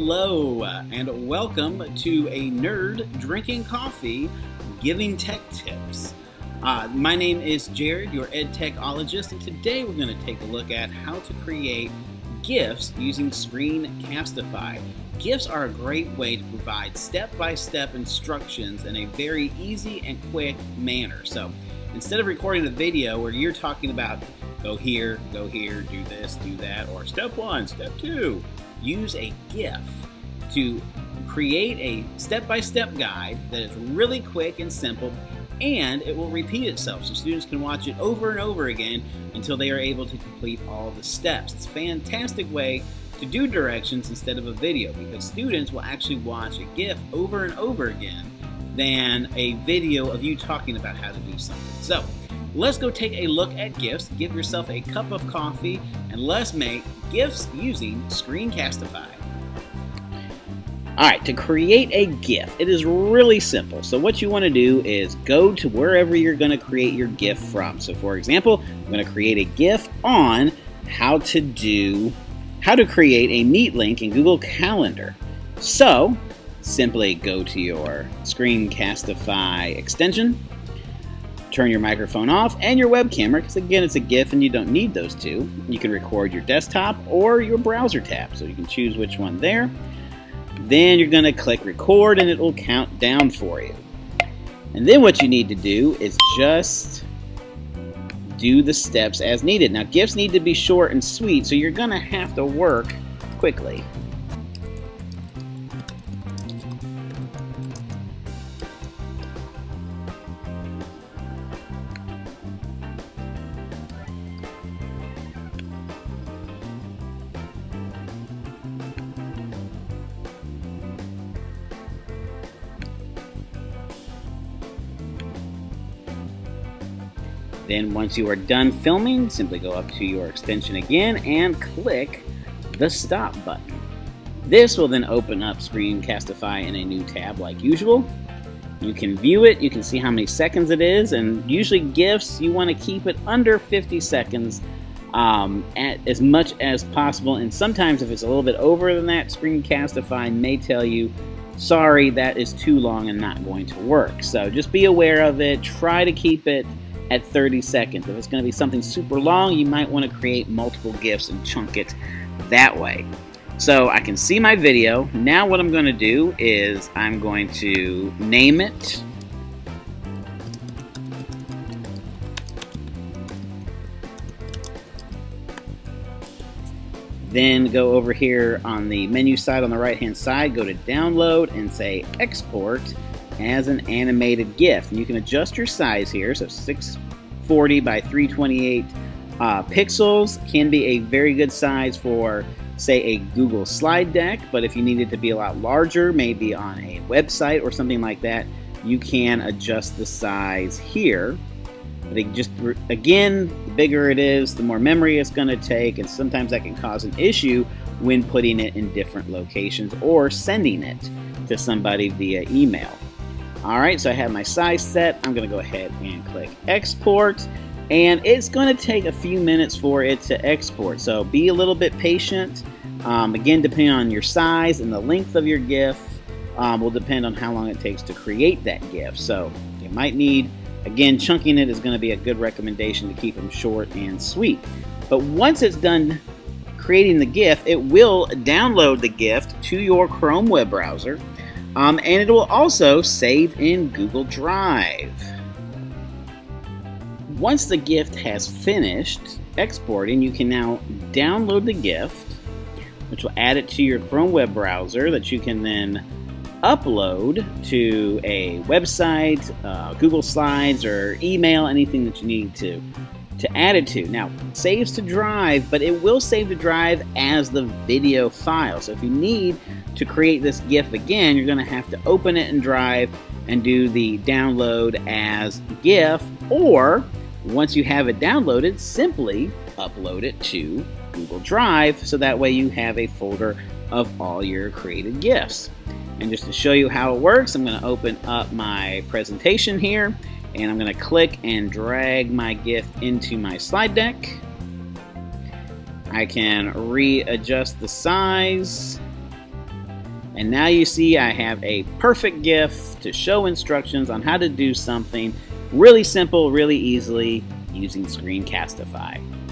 Hello, and welcome to a nerd drinking coffee, giving tech tips. My name is Jared, your EdTech-ologist, and today we're going to take a look at how to create GIFs using Screencastify. GIFs are a great way to provide step-by-step instructions in a very easy and quick manner. So instead of recording a video where you're talking about go here, do this, do that, or step 1, step 2, use a GIF to create a step-by-step guide that is really quick and simple, and it will repeat itself so students can watch it over and over again until they are able to complete all the steps. It's a fantastic way to do directions instead of a video, because students will actually watch a GIF over and over again than a video of you talking about how to do something. So let's go take a look at GIFs. Give yourself a cup of coffee and let's make GIFs using Screencastify. Alright, to create a GIF, it is really simple. So what you want to do is go to wherever you're going to create your GIF from. So for example, I'm going to create a GIF on how to create a Meet link in Google Calendar. So simply go to your Screencastify extension, turn your microphone off and your web camera, because again it's a GIF and you don't need those two. You can record your desktop or your browser tab, so you can choose which one there. Then you're going to click record and it will count down for you. And then what you need to do is just do the steps as needed. Now GIFs need to be short and sweet, so you're going to have to work quickly. Then once you are done filming, simply go up to your extension again and click the stop button. This will then open up Screencastify in a new tab like usual. You can view it, you can see how many seconds it is, and usually GIFs, you want to keep it under 50 seconds at as much as possible, and sometimes if it's a little bit over than that, Screencastify may tell you, sorry, that is too long and not going to work. So just be aware of it, try to keep it at 30 seconds. If it's going to be something super long, you might want to create multiple GIFs and chunk it that way. So I can see my video. Now what I'm going to do is I'm going to name it. Then go over here on the menu side on the right hand side, go to download and say export as an animated GIF. And you can adjust your size here, so 640 by 328 pixels can be a very good size for, say, a Google slide deck, but if you need it to be a lot larger, maybe on a website or something like that, you can adjust the size here. But again, the bigger it is, the more memory it's going to take, and sometimes that can cause an issue when putting it in different locations or sending it to somebody via email. Alright, so I have my size set. I'm going to go ahead and click export, and it's going to take a few minutes for it to export, so be a little bit patient. Again, depending on your size and the length of your GIF will depend on how long it takes to create that GIF. So you might need, again, chunking it is going to be a good recommendation to keep them short and sweet. But once it's done creating the GIF, it will download the GIF to your Chrome web browser. And it will also save in Google Drive. Once the GIF has finished exporting, you can now download the GIF, which will add it to your Chrome web browser that you can then upload to a website, Google Slides, or email, anything that you need to add it to. Now, it saves to Drive, but it will save to Drive as the video file. So if you need to create this GIF again, you're going to have to open it in Drive and do the download as GIF, or once you have it downloaded, simply upload it to Google Drive, so that way you have a folder of all your created GIFs. And just to show you how it works, I'm going to open up my presentation here, and I'm going to click and drag my GIF into my slide deck. I can readjust the size And now you see I have a perfect GIF to show instructions on how to do something really simple, really easily using Screencastify.